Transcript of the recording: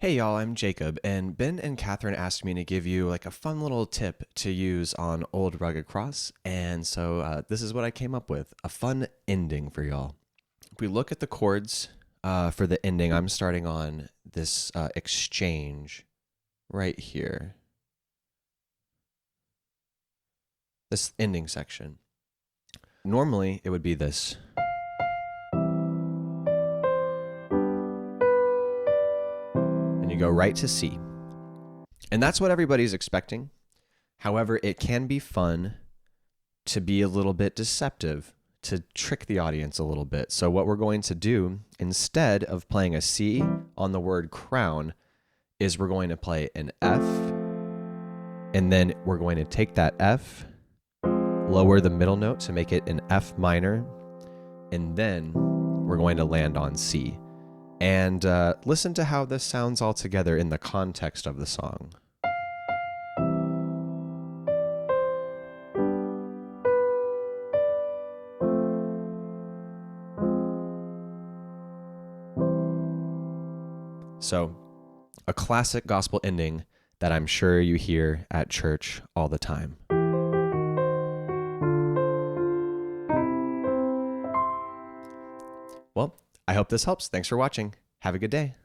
Hey y'all, I'm Jacob, and Ben and Catherine asked me to give you like a fun little tip to use on Old Rugged Cross, and so this is what I came up with, a fun ending for y'all. If we look at the chords for the ending, I'm starting on this exchange right here, this ending section. Normally, it would be this. And you go right to C. And that's what everybody's expecting. However, it can be fun to be a little bit deceptive, to trick the audience a little bit. So, what we're going to do instead of playing a C on the word crown is we're going to play an F, and then we're going to take that F, lower the middle note to make it an F minor, and then we're going to land on C. And listen to how this sounds all together in the context of the song. So, a classic gospel ending that I'm sure you hear at church all the time. Well, I hope this helps. Thanks for watching. Have a good day.